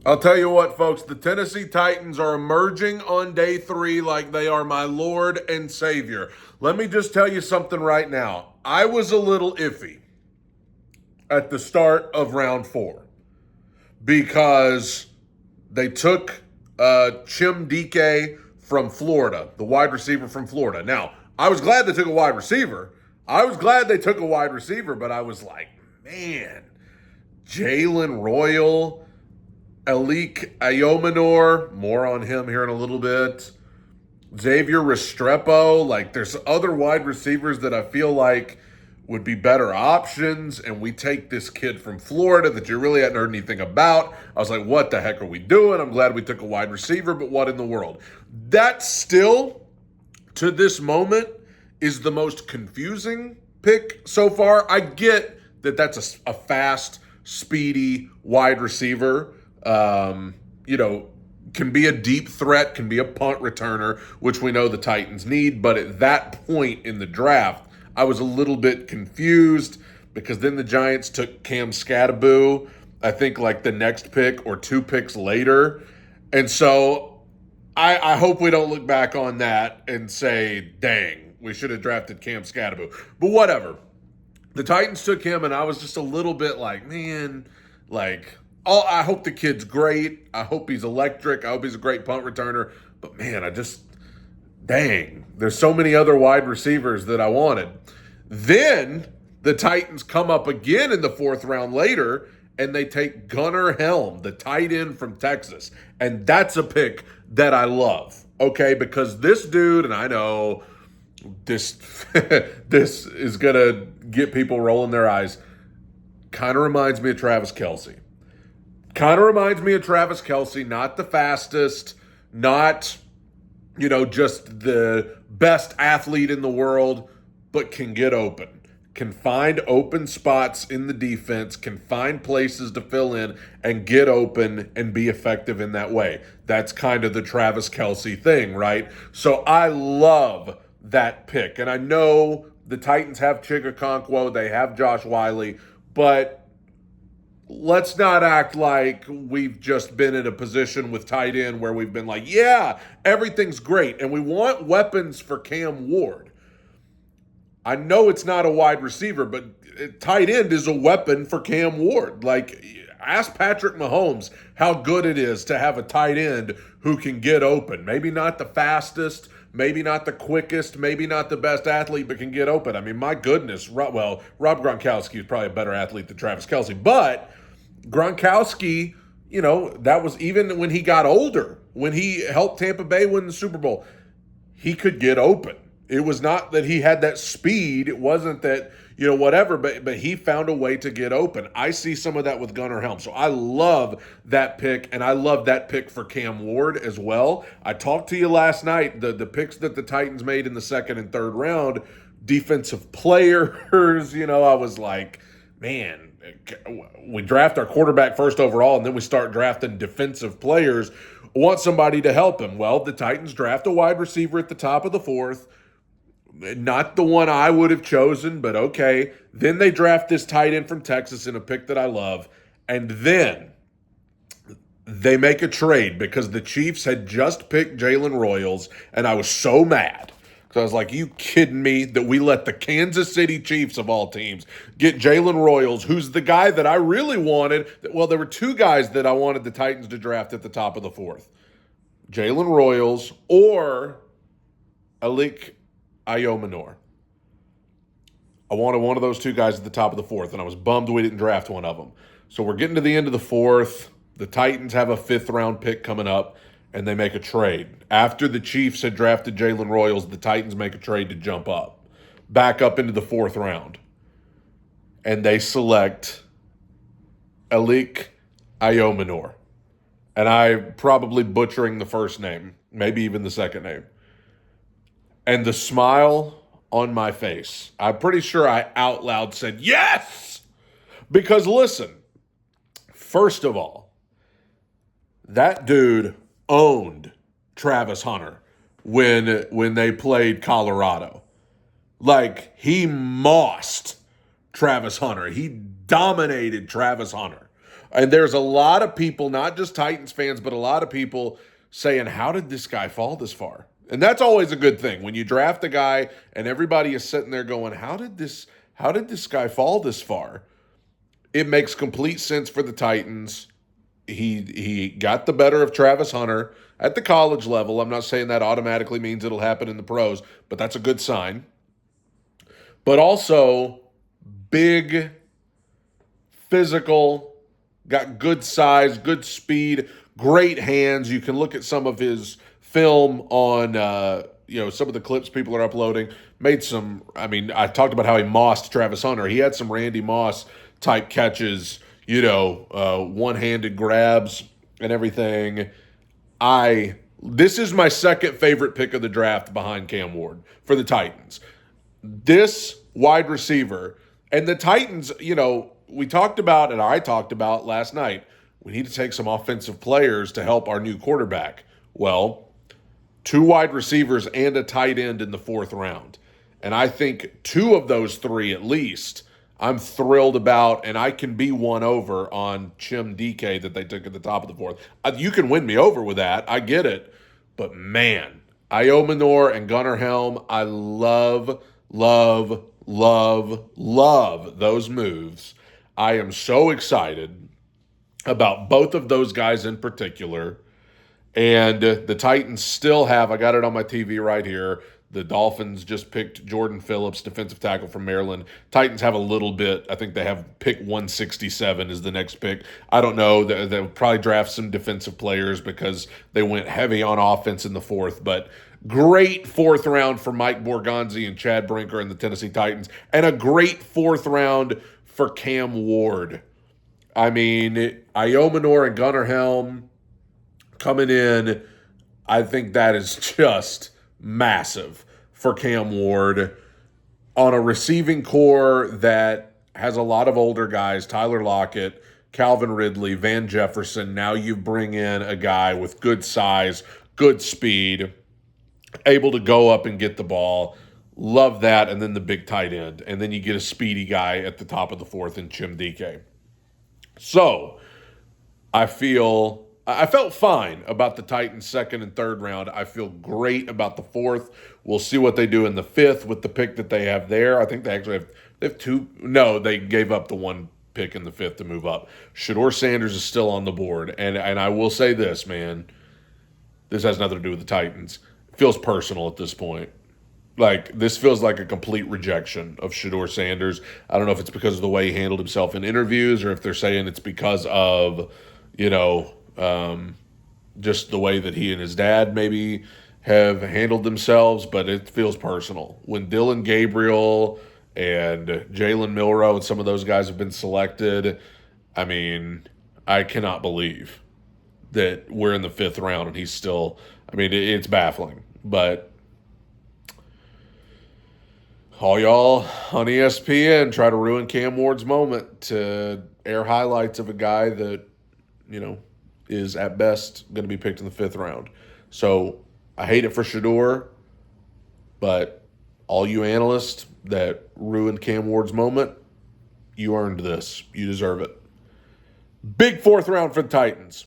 I'll tell you what, folks, the Tennessee Titans are emerging on day 3 like they are my Lord and Savior. Let me just tell you something right now. I was a little iffy at the start of round 4 because they took Chim DK from Florida, the wide receiver from Florida. Now, I was glad they took a wide receiver. But I was like, man, Jalen Royal, Elique Ayomor, more on him here in a little bit. Xavier Restrepo, like there's other wide receivers that I feel like would be better options, and we take this kid from Florida that you really hadn't heard anything about. I was like, what the heck are we doing? I'm glad we took a wide receiver, but what in the world? That still, to this moment, is the most confusing pick so far. I get that that's a fast, speedy wide receiver. Can be a deep threat, can be a punt returner, which we know the Titans need. But at that point in the draft, I was a little bit confused because then the Giants took Cam Skattebo, I think like the next pick or 2 picks later. And so I hope we don't look back on that and say, dang, we should have drafted Cam Skattebo. But whatever. The Titans took him, and I was just a little bit like, man, like, I hope the kid's great. I hope he's electric. I hope he's a great punt returner. But man, dang, there's so many other wide receivers that I wanted. Then the Titans come up again in the 4th round later, and they take Gunnar Helm, the tight end from Texas. And that's a pick that I love, okay? Because this dude, and I know this, this is going to get people rolling their eyes, kind of reminds me of Travis Kelce. Not the fastest, not, just the best athlete in the world, but can get open, can find open spots in the defense, can find places to fill in and get open and be effective in that way. That's kind of the Travis Kelce thing, right? So I love that pick. And I know the Titans have Chigakonkwo, they have Josh Wiley, but let's not act like we've just been in a position with tight end where we've been like, yeah, everything's great, and we want weapons for Cam Ward. I know it's not a wide receiver, but tight end is a weapon for Cam Ward. Like, ask Patrick Mahomes how good it is to have a tight end who can get open. Maybe not the fastest, maybe not the quickest, maybe not the best athlete, but can get open. I mean, my goodness. Rob Gronkowski is probably a better athlete than Travis Kelce, but Gronkowski, that was even when he got older, when he helped Tampa Bay win the Super Bowl, he could get open. It was not that he had that speed. It wasn't that, whatever, but he found a way to get open. I see some of that with Gunnar Helm. So I love that pick, and I love that pick for Cam Ward as well. I talked to you last night, the picks that the Titans made in the 2nd and 3rd round, defensive players, I was like, man, we draft our quarterback first overall, and then we start drafting defensive players. Want somebody to help him. Well, the Titans draft a wide receiver at the top of the 4th. Not the one I would have chosen, but okay. Then they draft this tight end from Texas in a pick that I love. And then they make a trade because the Chiefs had just picked Jalen Royals, and I was so mad. So I was like, you kidding me that we let the Kansas City Chiefs of all teams get Jalen Royals, who's the guy that I really wanted. Well, there were 2 guys that I wanted the Titans to draft at the top of the 4th. Jalen Royals or Elique Ayomor. I wanted one of those 2 guys at the top of the 4th, and I was bummed we didn't draft one of them. So we're getting to the end of the 4th. The Titans have a 5th round pick coming up, and they make a trade. After the Chiefs had drafted Jalen Royals, the Titans make a trade to jump up, back up into the 4th round. And they select Elique Ayomor. And I'm probably butchering the first name, maybe even the second name. And the smile on my face, I'm pretty sure I out loud said, yes! Because listen, first of all, that dude owned Travis Hunter when they played Colorado. Like, he mossed Travis Hunter. He dominated Travis Hunter. And there's a lot of people, not just Titans fans, but a lot of people saying, how did this guy fall this far? And that's always a good thing. When you draft a guy and everybody is sitting there going, how did this guy fall this far? It makes complete sense for the Titans. He got the better of Travis Hunter at the college level. I'm not saying that automatically means it'll happen in the pros, but that's a good sign. But also big, physical, got good size, good speed, great hands. You can look at some of his film on some of the clips people are uploading. Made some. I mean, I talked about how he mossed Travis Hunter. He had some Randy Moss type catches. One-handed grabs and everything. This is my second favorite pick of the draft behind Cam Ward for the Titans. This wide receiver and the Titans, we talked about, and I talked about last night, we need to take some offensive players to help our new quarterback. Well, 2 wide receivers and a tight end in the 4th round. And I think 2 of those 3 at least I'm thrilled about, and I can be won over on Chim DK that they took at the top of the 4th. You can win me over with that. I get it. But man, Ayomor and Gunnar Helm, I love, love, love, love those moves. I am so excited about both of those guys in particular. And the Titans still have, I got it on my TV right here, the Dolphins just picked Jordan Phillips, defensive tackle from Maryland. Titans have a little bit. I think they have pick 167 is the next pick. I don't know. They'll probably draft some defensive players because they went heavy on offense in the 4th. But great 4th round for Mike Borgonzi and Chad Brinker and the Tennessee Titans. And a great 4th round for Cam Ward. I mean, Ayomor and Gunnar Helm coming in, I think that is just massive for Cam Ward on a receiving core that has a lot of older guys, Tyler Lockett, Calvin Ridley, Van Jefferson. Now you bring in a guy with good size, good speed, able to go up and get the ball. Love that. And then the big tight end. And then you get a speedy guy at the top of the 4th in Chim DK. So I felt fine about the Titans' 2nd and 3rd round. I feel great about the 4th. We'll see what they do in the 5th with the pick that they have there. I think they actually have 2. No, they gave up the 1 pick in the 5th to move up. Shador Sanders is still on the board. And I will say this, man. This has nothing to do with the Titans. It feels personal at this point. Like, this feels like a complete rejection of Shador Sanders. I don't know if it's because of the way he handled himself in interviews or if they're saying it's because of, just the way that he and his dad maybe have handled themselves, but it feels personal. When Dylan Gabriel and Jalen Milroe and some of those guys have been selected, I mean, I cannot believe that we're in the 5th round and he's still, it's baffling. But all y'all on ESPN try to ruin Cam Ward's moment to air highlights of a guy that, is at best going to be picked in the 5th round. So I hate it for Shador, but all you analysts that ruined Cam Ward's moment, you earned this. You deserve it. Big 4th round for the Titans.